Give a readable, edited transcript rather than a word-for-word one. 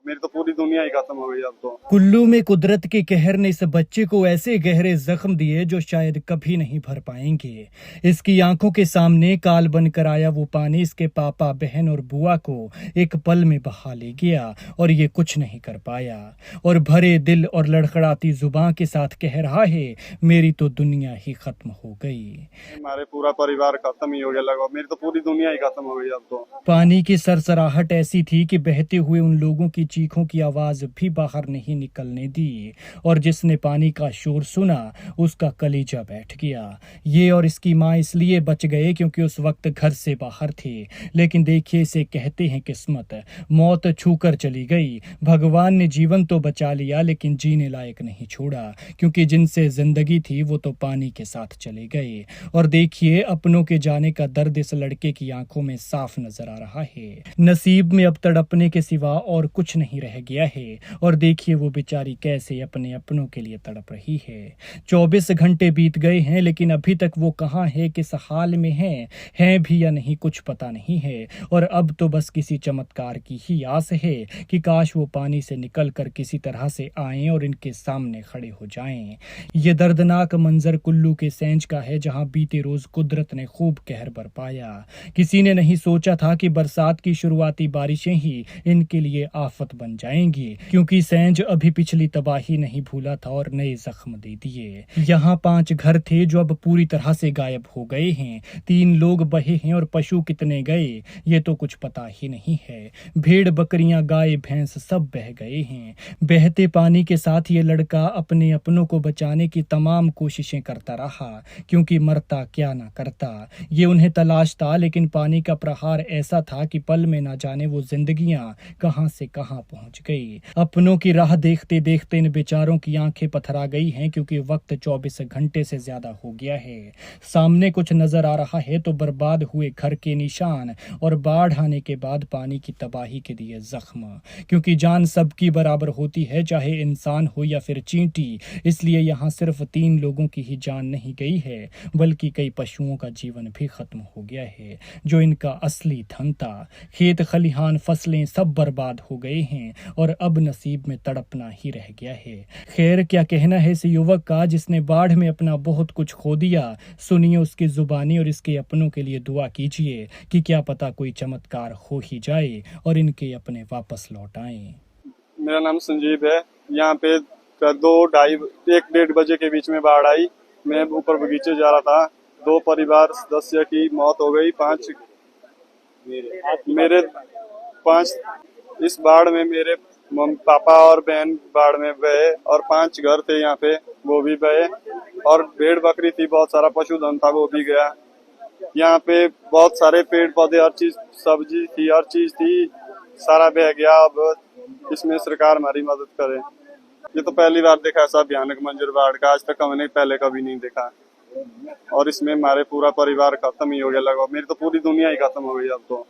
मेरी तो पूरी दुनिया ही खत्म हो गई अब तो। कुल्लू में कुदरत के कहर ने इस बच्चे को ऐसे गहरे जख्म दिए जो शायद कभी नहीं भर पाएंगे। इसकी आंखों के सामने काल बनकर आया वो पानी इसके पापा, बहन और बुआ को एक पल में बहा ले गया और ये कुछ नहीं कर पाया और भरे दिल और लड़खड़ाती जुबान के साथ कह रहा है, मेरी तो दुनिया ही खत्म हो गई। हमारे पूरा परिवार खत्म ही हो गया लगभग, मेरी तो पूरी दुनिया ही खत्म हो गई अब तो। पानी की सरसराहट ऐसी थी कि बहते हुए उन लोगों की चीखों की आवाज भी बाहर नहीं निकलने दी और जिसने पानी का शोर सुना उसका कलेजा बैठ गया। ये और इसकी माँ इसलिए बच गए क्योंकि उस वक्त घर से बाहर थे। लेकिन देखिए, इसे कहते हैं किस्मत। मौत छूकर चली गई। भगवान ने जीवन तो बचा लिया लेकिन जीने लायक नहीं छोड़ा, क्योंकि जिनसे जिंदगी थी वो तो पानी के साथ चले गए। और देखिए, अपनों के जाने का दर्द इस लड़के की आंखों में साफ नजर आ रहा है। नसीब में अब तड़पने के सिवा और कुछ नहीं रह गया है। और देखिए वो बेचारी कैसे अपने अपनों के लिए तड़प रही है। 24 घंटे बीत गए हैं लेकिन अभी तक वो कहाँ है, किस हाल में है भी या नहीं कुछ पता नहीं है। और अब तो बस किसी चमत्कार की ही आस है कि काश वो पानी से निकल कर किसी तरह से आएं और इनके सामने खड़े हो जाएं। ये दर्दनाक मंजर कुल्लू के सेंज का है, जहां बीते रोज कुदरत ने खूब कहर बरपाया। किसी ने नहीं सोचा था कि बरसात की शुरुआती बारिशें ही इनके लिए आफत बन जाएंगी, क्योंकि सेंज अभी पिछली तबाही नहीं भूला था और नए जख्म दे दिए। यहाँ 5 घर थे जो अब पूरी तरह से गायब हो गए हैं। 3 लोग बहे हैं और पशु कितने गए ये तो कुछ पता ही नहीं है। भेड़, बकरियां, गाय, भैंस सब बह गए हैं। बहते पानी के साथ ये लड़का अपने अपनों को बचाने की तमाम कोशिशें करता रहा, क्योंकि मरता क्या ना करता। ये उन्हें तलाशता, लेकिन पानी का प्रहार ऐसा था कि पल में ना जाने वो जिंदगियां कहां से कहां पहुंच गई। अपनों की राह देखते देखते इन बेचारों की आंखें पथरा गई हैं, क्योंकि वक्त 24 घंटे से ज्यादा हो गया है। सामने कुछ नजर आ रहा है तो बर्बाद हुए घर के निशान और बाढ़ आने के बाद पानी की तबाही के दिए जख्म, क्योंकि जान सबकी बराबर होती है, चाहे इंसान हो या फिर चींटी। इसलिए यहाँ सिर्फ 3 लोगों की ही जान नहीं गई है, बल्कि कई पशुओं का जीवन भी खत्म हो गया है, जो इनका असली धन था। खेत खलिहान फसलें सब बर्बाद हो गए हैं और अब नसीब में तड़पना ही रह गया है। खैर, क्या कहना है इस युवक का जिसने बाढ़ में अपना बहुत कुछ खो दिया। सुनिए उसकी जुबानी और इसके अपनों के लिए दुआ कीजिए कि क्या पता कोई चमत्कार हो ही जाए और इनके अपने वापस लौट आए। मेरा नाम संजीव है। यहाँ पे 2, ढाई, 1, 1:30 बजे के बीच में बाढ़ आई। मैं ऊपर बगीचे जा रहा था। 2 परिवार सदस्य की मौत हो गई। 5 मेरे 5 इस बाढ़ में मेरे पापा और बहन बाढ़ में बहे और 5 घर थे यहाँ पे, वो भी बहे। और भेड़ बकरी थी, बहुत सारा पशुधन था, वो भी गया। यहाँ पे बहुत सारे पेड़ पौधे, हर चीज, सब्जी थी, हर चीज थी, सारा बह गया। अब इसमें सरकार हमारी मदद करे। ये तो पहली बार देखा ऐसा भयानक मंजर बाढ़ का, आज तक हमने पहले कभी नहीं देखा। और इसमें हमारे पूरा परिवार खत्म ही हो गया लगभग, मेरी तो पूरी दुनिया ही खत्म हो गई अब तो।